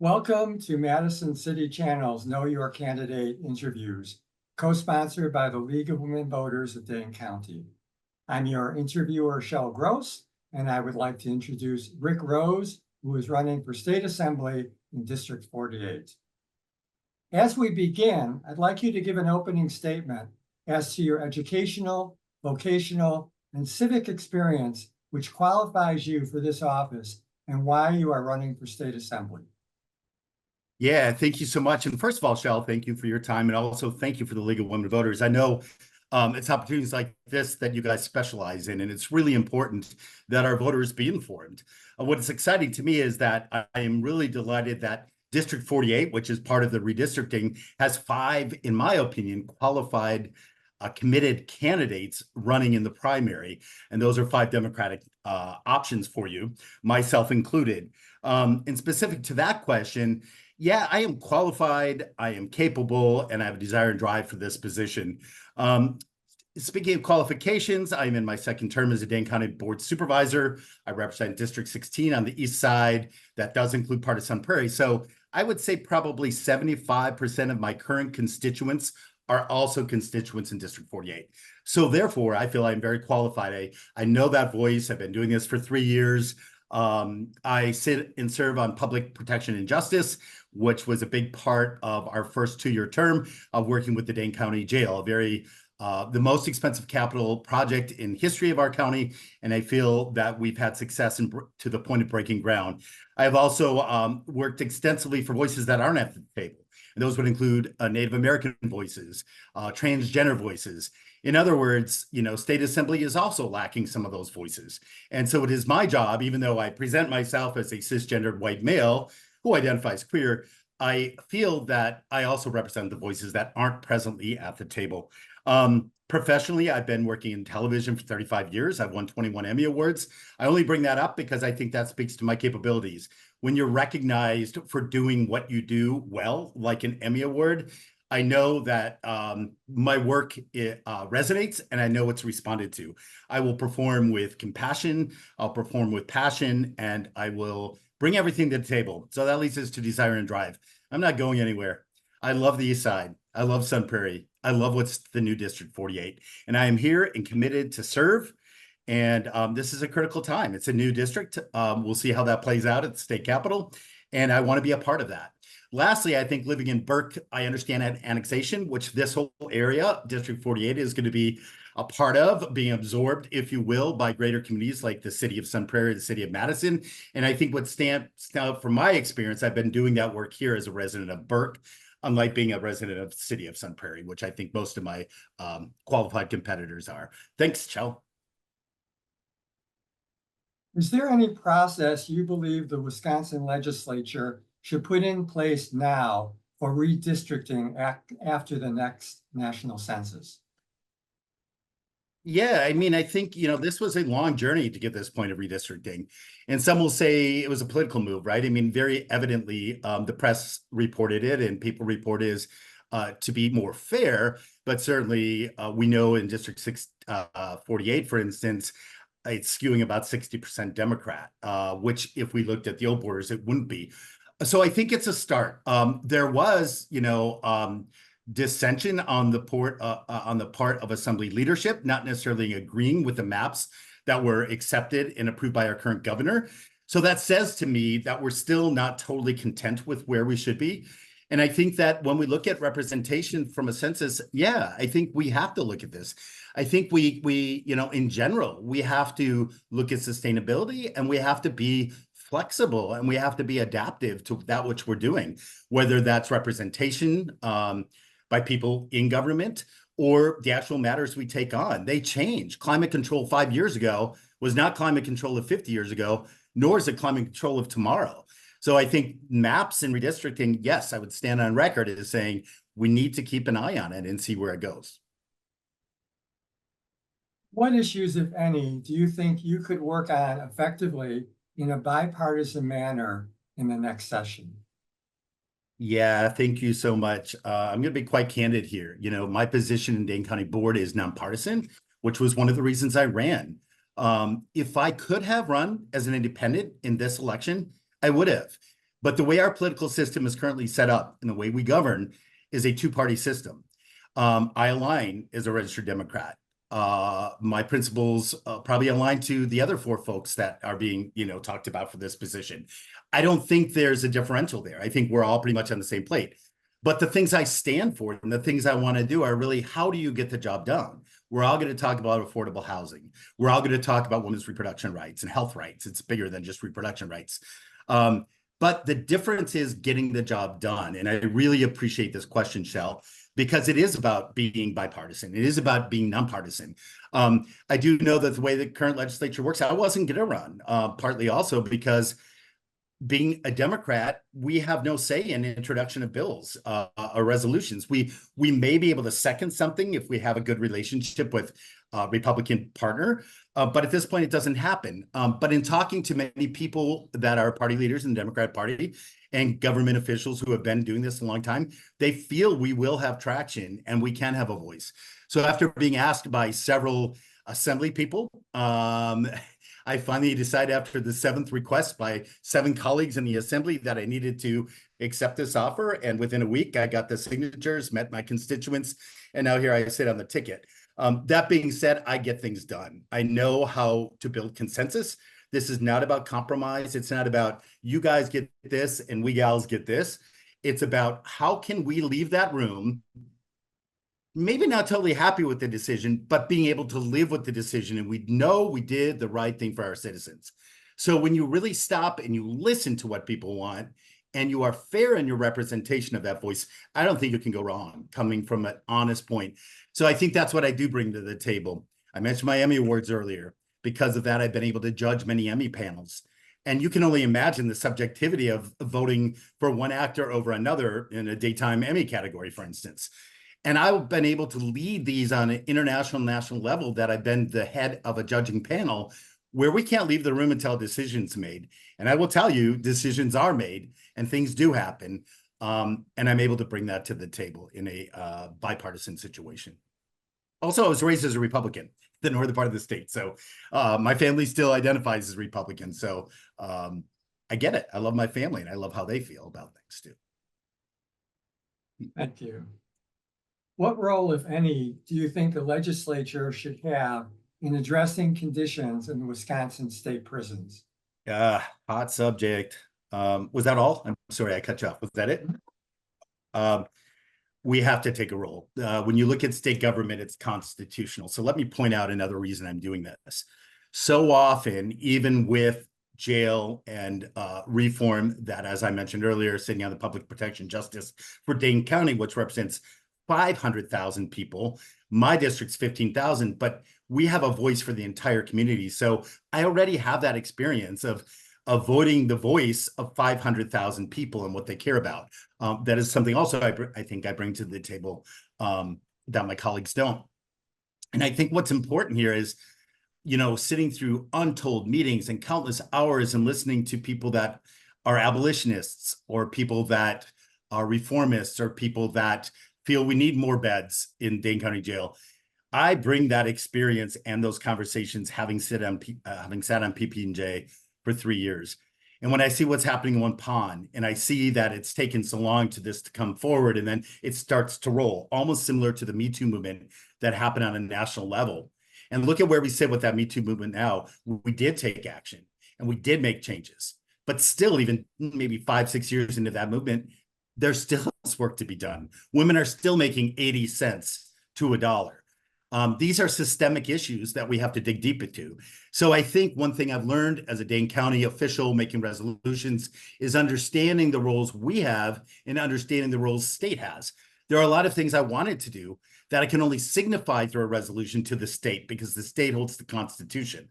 Welcome to Madison City Channel's Know Your Candidate interviews, co-sponsored by the League of Women Voters of Dane County. I'm your interviewer, Shel Gross, and I would like to introduce Rick Rose, who is running for State Assembly in District 48. As we begin, I'd like you to give an opening statement as to your educational, vocational, and civic experience, which qualifies you for this office and why you are running for State Assembly. Yeah, thank you so much. And first of all, Shel, thank you for your time. And also thank you for the League of Women Voters. I know it's opportunities like this that you guys specialize in, and it's really important that our voters be informed. What is exciting to me is that I am really delighted that District 48, which is part of the redistricting, has 5, in my opinion, qualified, committed candidates running in the primary. And those are 5 Democratic options for you, myself included. And specific to that question, yeah, I am qualified, I am capable, and I have a desire and drive for this position. Speaking of qualifications, I'm in my 2nd term as a Dane County Board Supervisor. I represent District 16 on the east side. That does include part of Sun Prairie. So I would say probably 75% of my current constituents are also constituents in District 48. So therefore, I feel I'm very qualified. I know that voice. I've been doing this for 3 years. I sit and serve on Public Protection and Justice, which was a big part of our first 2-year term of working with the Dane County Jail, the most expensive capital project in history of our county. And I feel that we've had success to the point of breaking ground. I have also worked extensively for voices that aren't at the table. And those would include Native American voices, transgender voices. In other words, State Assembly is also lacking some of those voices. And so it is my job, even though I present myself as a cisgendered white male who identifies queer, I feel that I also represent the voices that aren't presently at the table. Professionally, I've been working in television for 35 years. I've won 21 Emmy Awards. I only bring that up because I think that speaks to my capabilities. When you're recognized for doing what you do well, like an Emmy Award, I know that my work resonates, and I know it's responded to. I will perform with compassion, I'll perform with passion, and I will bring everything to the table. So that leads us to desire and drive. I'm not going anywhere. I love the East Side. I love Sun Prairie. I love what's the new District 48. And I am here and committed to serve. And this is a critical time. It's a new district. We'll see how that plays out at the state capitol. And I want to be a part of that. Lastly, I think living in Burke, I understand annexation, which this whole area, District 48, is going to be a part of, being absorbed, if you will, by greater communities like the city of Sun Prairie, the city of Madison. And I think what stands out from my experience, I've been doing that work here as a resident of Burke, unlike being a resident of the city of Sun Prairie, which I think most of my qualified competitors are. Thanks, Chell. Is there any process you believe the Wisconsin legislature should put in place now for redistricting after the next national census? Yeah, I mean, I think, this was a long journey to get this point of redistricting. And some will say it was a political move, right? I mean, very evidently, the press reported it and people report is to be more fair. But certainly, we know in District 48, for instance, it's skewing about 60% Democrat, which if we looked at the old borders, it wouldn't be. So I think it's a start. There was, dissension on the part of Assembly leadership, not necessarily agreeing with the maps that were accepted and approved by our current governor. So that says to me that we're still not totally content with where we should be. And I think that when we look at representation from a census, yeah, I think we have to look at this. I think we in general, we have to look at sustainability, and we have to be flexible, and we have to be adaptive to that which we're doing, whether that's representation by people in government or the actual matters we take on. They change. Climate control 5 years ago was not climate control of 50 years ago, nor is it climate control of tomorrow. So I think maps and redistricting, yes, I would stand on record as saying we need to keep an eye on it and see where it goes. What issues, if any, do you think you could work on effectively in a bipartisan manner in the next session? Yeah, thank you so much. I'm going to be quite candid here. My position in Dane County Board is nonpartisan, which was one of the reasons I ran. If I could have run as an independent in this election, I would have. But the way our political system is currently set up and the way we govern is a two-party system. I align as a registered Democrat. My principles probably align to the other four folks that are being, talked about for this position. I don't think there's a differential there. I think we're all pretty much on the same plate. But the things I stand for and the things I want to do are really, how do you get the job done? We're all going to talk about affordable housing. We're all going to talk about women's reproduction rights and health rights. It's bigger than just reproduction rights. But the difference is getting the job done. And I really appreciate this question, Shell, because it is about being bipartisan. It is about being nonpartisan. I do know that the way the current legislature works, I wasn't going to run, partly also because being a Democrat, we have no say in the introduction of bills or resolutions. We may be able to second something if we have a good relationship with a Republican partner, but at this point, it doesn't happen. But in talking to many people that are party leaders in the Democrat Party and government officials who have been doing this a long time, they feel we will have traction and we can have a voice. So after being asked by several assembly people, I finally decided after the 7th request by 7 colleagues in the assembly that I needed to accept this offer. And within a week, I got the signatures, met my constituents, and now here I sit on the ticket. That being said, I get things done. I know how to build consensus. This is not about compromise. It's not about you guys get this and we gals get this. It's about how can we leave that room maybe not totally happy with the decision, but being able to live with the decision. And we know we did the right thing for our citizens. So when you really stop and you listen to what people want and you are fair in your representation of that voice, I don't think you can go wrong coming from an honest point. So I think that's what I do bring to the table. I mentioned my Emmy Awards earlier. Because of that, I've been able to judge many Emmy panels. And you can only imagine the subjectivity of voting for one actor over another in a daytime Emmy category, for instance. And I've been able to lead these on an international, national level that I've been the head of a judging panel where we can't leave the room until a decision's made. And I will tell you, decisions are made and things do happen. And I'm able to bring that to the table in a bipartisan situation. Also, I was raised as a Republican, the northern part of the state. So my family still identifies as Republican. So I get it. I love my family and I love how they feel about things too. Thank you. What role, if any, do you think the legislature should have in addressing conditions in Wisconsin state prisons? Hot subject. Was that all? I'm sorry, I cut you off. Was that it? We have to take a role. When you look at state government, it's constitutional. So let me point out another reason I'm doing this. So often, even with jail and reform that, as I mentioned earlier, sitting on the Public Protection Justice for Dane County, which represents 500,000 people. My district's 15,000, but we have a voice for the entire community. So I already have that experience of voting the voice of 500,000 people and what they care about. That is something also I think I bring to the table that my colleagues don't. And I think what's important here is, sitting through untold meetings and countless hours and listening to people that are abolitionists or people that are reformists or people that feel we need more beds in Dane County Jail. I bring that experience and those conversations having sat on PP&J for 3 years. And when I see what's happening in one pond and I see that it's taken so long to this to come forward and then it starts to roll, almost similar to the Me Too movement that happened on a national level. And look at where we sit with that Me Too movement now. We did take action and we did make changes, but still even maybe 5-6 years into that movement, there's still work to be done. Women are still making 80 cents to $1. These are systemic issues that we have to dig deep into. So I think one thing I've learned as a Dane County official making resolutions is understanding the roles we have and understanding the roles state has. There are a lot of things I wanted to do that I can only signify through a resolution to the state because the state holds the Constitution.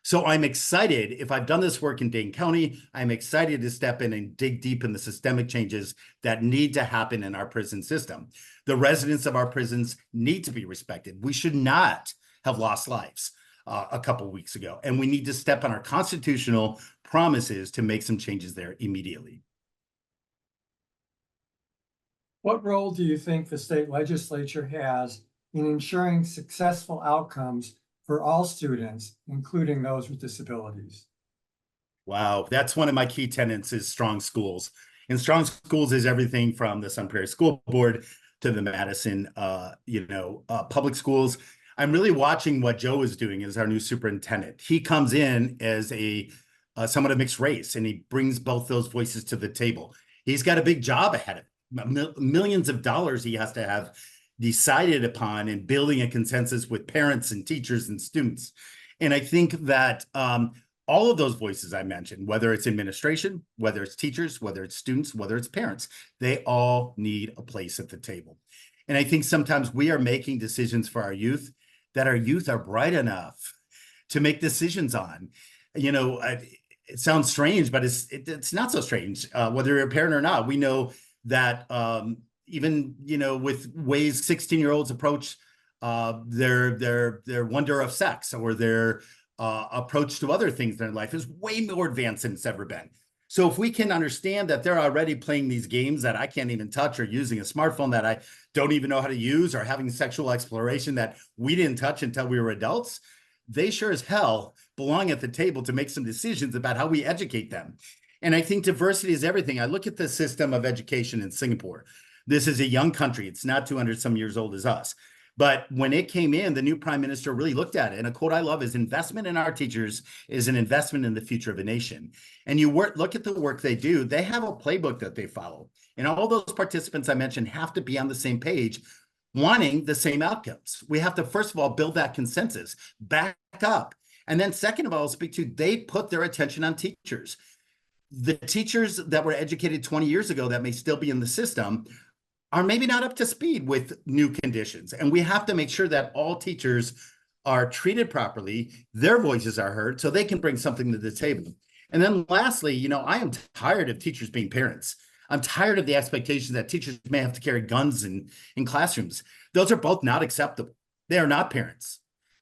So I'm excited, if I've done this work in Dane County, I'm excited to step in and dig deep in the systemic changes that need to happen in our prison system. The residents of our prisons need to be respected. We should not have lost lives a couple of weeks ago, and we need to step on our constitutional promises to make some changes there immediately. What role do you think the state legislature has in ensuring successful outcomes for all students, including those with disabilities? Wow, that's one of my key tenets is strong schools. And strong schools is everything from the Sun Prairie School Board to the Madison, public schools. I'm really watching what Joe is doing as our new superintendent. He comes in as a somewhat of mixed race, and he brings both those voices to the table. He's got a big job ahead of him. Millions of dollars he has to have decided upon in building a consensus with parents and teachers and students. And I think that all of those voices I mentioned, whether it's administration, whether it's teachers, whether it's students, whether it's parents, they all need a place at the table. And I think sometimes we are making decisions for our youth that our youth are bright enough to make decisions on. It sounds strange, but it's not so strange. Whether you're a parent or not, we know that even with ways 16-year-olds approach their wonder of sex or their approach to other things in their life is way more advanced than it's ever been. So if we can understand that they're already playing these games that I can't even touch, or using a smartphone that I don't even know how to use, or having sexual exploration that we didn't touch until we were adults, they sure as hell belong at the table to make some decisions about how we educate them. And I think diversity is everything. I look at the system of education in Singapore. This is a young country. It's not 200 some years old as us. But when it came in, the new prime minister really looked at it. And a quote I love is, investment in our teachers is an investment in the future of a nation. And look at the work they do. They have a playbook that they follow. And all those participants I mentioned have to be on the same page, wanting the same outcomes. We have to, first of all, build that consensus, back up. And then second of all, they put their attention on teachers. The teachers that were educated 20 years ago that may still be in the system are maybe not up to speed with new conditions. And we have to make sure that all teachers are treated properly, their voices are heard, so they can bring something to the table. And then lastly, I am tired of teachers being parents. I'm tired of the expectation that teachers may have to carry guns in classrooms. Those are both not acceptable. They are not parents.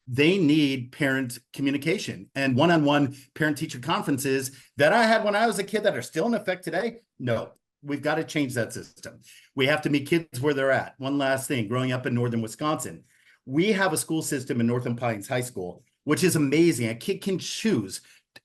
They need parent communication, and one-on-one parent-teacher conferences that I had when I was a kid that are still in effect today. No, we've got to change that system. We have to meet kids where they're at. One last thing, growing up in northern Wisconsin, we have a school system in Northern Pines High School, which is amazing. A kid can choose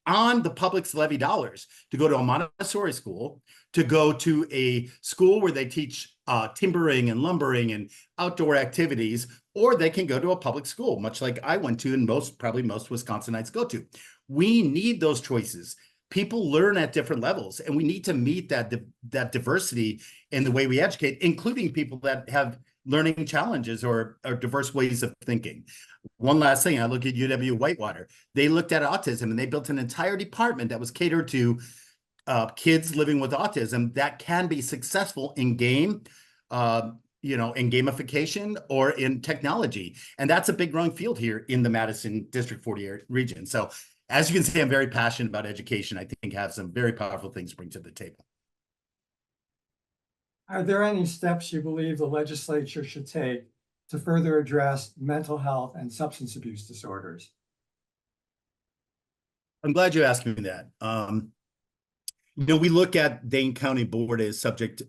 on the public's levy dollars to go to a Montessori school, to go to a school where they teach timbering and lumbering and outdoor activities, or they can go to a public school, much like I went to and probably most Wisconsinites go to. We need those choices. People learn at different levels, and we need to meet that diversity in the way we educate, including people that have learning challenges or diverse ways of thinking. One last thing, I look at UW Whitewater. They looked at autism, and they built an entire department that was catered to kids living with autism that can be successful in game, in gamification or in technology. And that's a big growing field here in the Madison District 48 region. So as you can see, I'm very passionate about education. I think I have some very powerful things to bring to the table. Are there any steps you believe the legislature should take to further address mental health and substance abuse disorders? I'm glad you asked me that. We look at Dane County Board as subject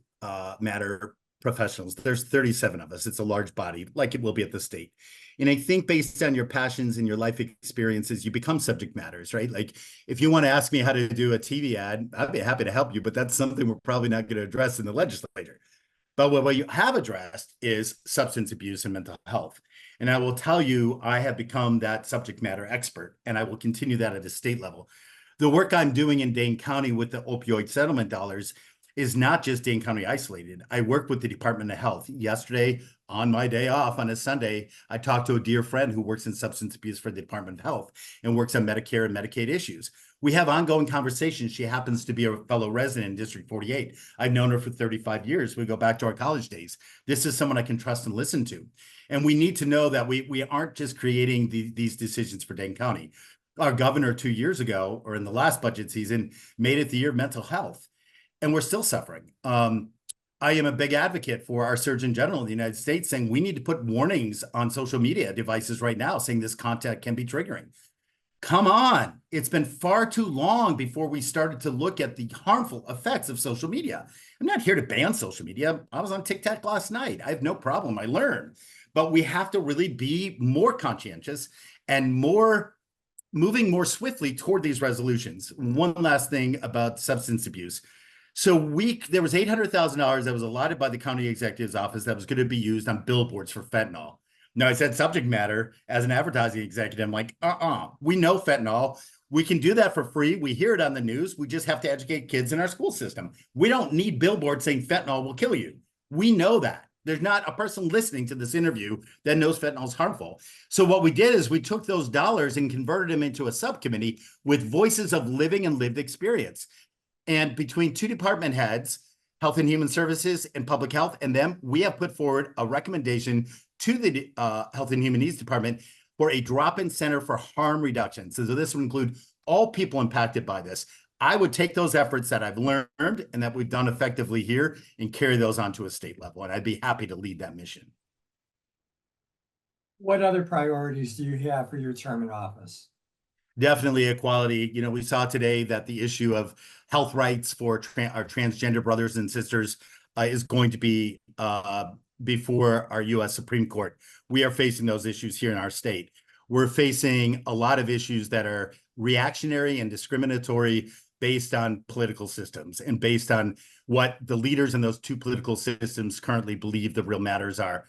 matter professionals. There's 37 of us. It's a large body, like it will be at the state. And I think based on your passions and your life experiences, you become subject matters, right? Like if you want to ask me how to do a TV ad, I'd be happy to help you, but that's something we're probably not going to address in the legislature. But what you have addressed is substance abuse and mental health. And I will tell you, I have become that subject matter expert, and I will continue that at a state level. The work I'm doing in Dane County with the opioid settlement dollars is not just Dane County isolated. I work with the Department of Health. Yesterday, on my day off on a Sunday, I talked to a dear friend who works in substance abuse for the Department of Health and works on Medicare and Medicaid issues. We have ongoing conversations. She happens to be a fellow resident in District 48. I've known her for 35 years. We go back to our college days. This is someone I can trust and listen to. And we need to know that we aren't just creating these decisions for Dane County. Our governor 2 years ago, or in the last budget season, made it the year of mental health. And we're still suffering. I am a big advocate for our Surgeon General in the United States saying we need to put warnings on social media devices right now saying this content can be triggering. Come on. It's been far too long before we started to look at the harmful effects of social media. I'm not here to ban social media. I was on TikTok last night. I have no problem. I learn. But we have to really be more conscientious and more moving more swiftly toward these resolutions. One last thing about substance abuse. So there was $800,000 that was allotted by the county executive's office that was going to be used on billboards for fentanyl. Now, I said subject matter as an advertising executive. I'm like, we know fentanyl. We can do that for free. We hear it on the news. We just have to educate kids in our school system. We don't need billboards saying fentanyl will kill you. We know that. There's not a person listening to this interview that knows fentanyl is harmful. So what we did is we took those dollars and converted them into a subcommittee with voices of living and lived experience. And between two department heads, Health and Human Services and Public Health, and them, we have put forward a recommendation to the Health and Human Needs Department for a drop-in center for harm reduction. So this would include all people impacted by this. I would take those efforts that I've learned and that we've done effectively here and carry those onto a state level. And I'd be happy to lead that mission. What other priorities do you have for your term in office? Definitely equality. You know, we saw today that the issue of health rights for our transgender brothers and sisters is going to be before our U.S. Supreme Court. We are facing those issues here in our state. We're facing a lot of issues that are reactionary and discriminatory based on political systems and based on what the leaders in those two political systems currently believe the real matters are.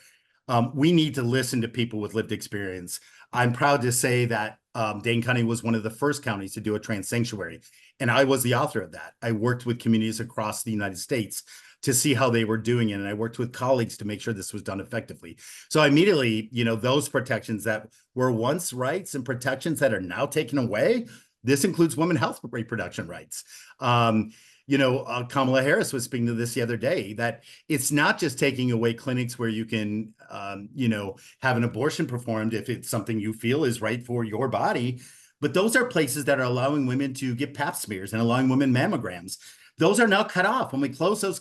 We need to listen to people with lived experience. I'm proud to say that Dane County was one of the first counties to do a trans sanctuary, and I was the author of that. I worked with communities across the United States to see how they were doing it, and I worked with colleagues to make sure this was done effectively. So immediately, you know, those protections that were once rights and protections that are now taken away, this includes women's health reproduction rights. Kamala Harris was speaking to this the other day, that it's not just taking away clinics where you can, have an abortion performed if it's something you feel is right for your body, but those are places that are allowing women to get pap smears and allowing women mammograms. Those are now cut off. When we close those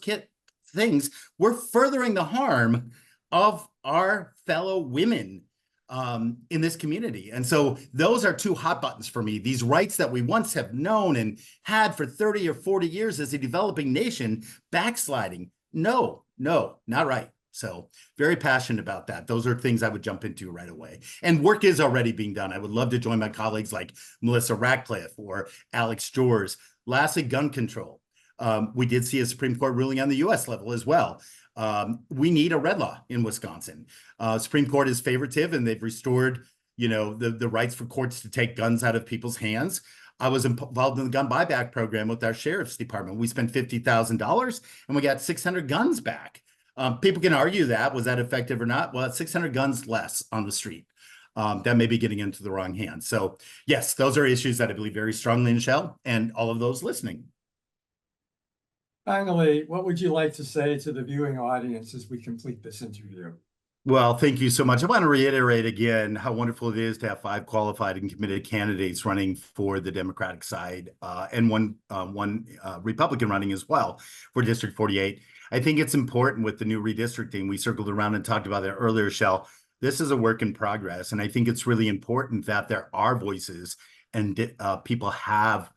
things, we're furthering the harm of our fellow women in this community. And so those are two hot buttons for me. These rights that we once have known and had for 30 or 40 years as a developing nation, backsliding. No, not right. So very passionate about that. Those are things I would jump into right away. And work is already being done. I would love to join my colleagues like Melissa Ratcliffe or Alex Jors. Lastly, gun control. We did see a Supreme Court ruling on the U.S. level as well. We need a red law in Wisconsin. Supreme Court is favoritive, and they've restored, the rights for courts to take guns out of people's hands. I was involved in the gun buyback program with our sheriff's department. We spent $50,000 and we got 600 guns back. People can argue that, was that effective or not? Well, it's 600 guns less on the street. That may be getting into the wrong hands. So yes, those are issues that I believe very strongly in, Shell, and all of those listening. Finally, what would you like to say to the viewing audience as we complete this interview? Well, thank you so much. I want to reiterate again how wonderful it is to have 5 qualified and committed candidates running for the Democratic side, and one Republican running as well for District 48. I think it's important with the new redistricting. We circled around and talked about it earlier, Shell. This is a work in progress, and I think it's really important that there are voices and people have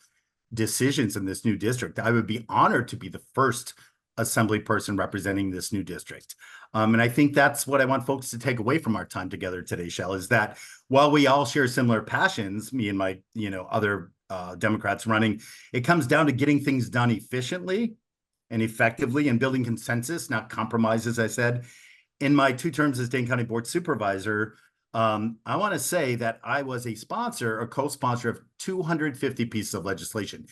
decisions in this new district. I would be honored to be the first assembly person representing this new district. And I think that's what I want folks to take away from our time together today, Shell, is that while we all share similar passions, me and my, other Democrats running, it comes down to getting things done efficiently and effectively and building consensus, not compromise, as I said. In my 2 terms as Dane County Board Supervisor, I want to say that I was a sponsor or co-sponsor of 250 pieces of legislation.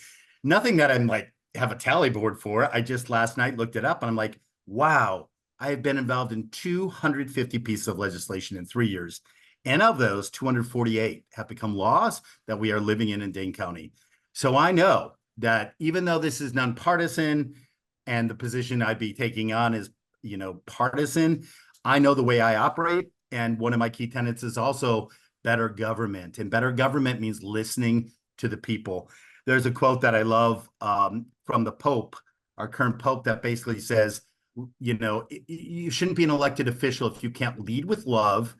Nothing that I'm have a tally board for. I just last night looked it up and I'm like, wow, I have been involved in 250 pieces of legislation in 3 years. And of those, 248 have become laws that we are living in Dane County. So I know that even though this is nonpartisan and the position I'd be taking on is, partisan, I know the way I operate. And one of my key tenets is also better government. And better government means listening to the people. There's a quote that I love from the Pope, our current Pope, that basically says, you shouldn't be an elected official if you can't lead with love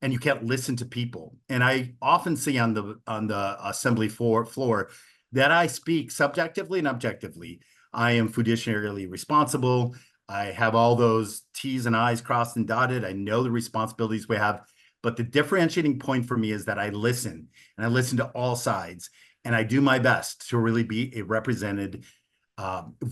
and you can't listen to people. And I often see on the assembly floor that I speak subjectively and objectively. I am fiduciarily responsible. I have all those T's and I's crossed and dotted. I know the responsibilities we have. But the differentiating point for me is that I listen, and I listen to all sides, and I do my best to really be a represented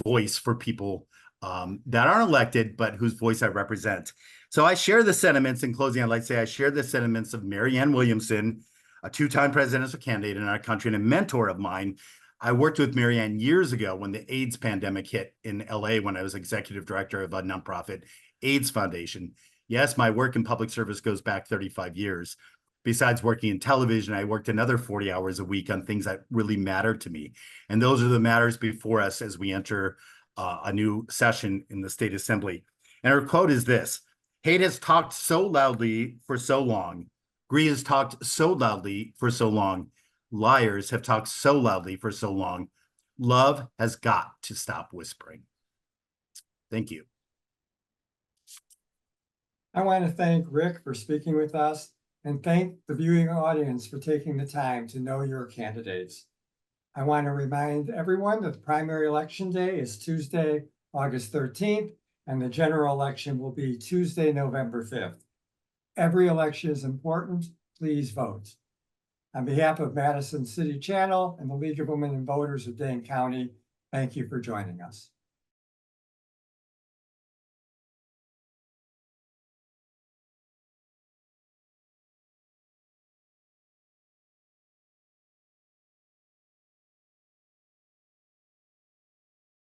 voice for people that aren't elected, but whose voice I represent. So I share the sentiments. In closing, I'd like to say I share the sentiments of Marianne Williamson, a two-time presidential candidate in our country and a mentor of mine. I worked with Marianne years ago when the AIDS pandemic hit in LA when I was executive director of a nonprofit AIDS foundation. Yes, my work in public service goes back 35 years. Besides working in television, I worked another 40 hours a week on things that really matter to me. And those are the matters before us as we enter a new session in the state assembly. And her quote is this: hate has talked so loudly for so long. Greed has talked so loudly for so long. Liars have talked so loudly for so long. Love has got to stop whispering. Thank you. I want to thank Rick for speaking with us and thank the viewing audience for taking the time to know your candidates. I want to remind everyone that the primary election day is Tuesday, August 13th, and the general election will be Tuesday, November 5th. Every election is important. Please vote. On behalf of Madison City Channel and the League of Women Voters of Dane County, thank you for joining us.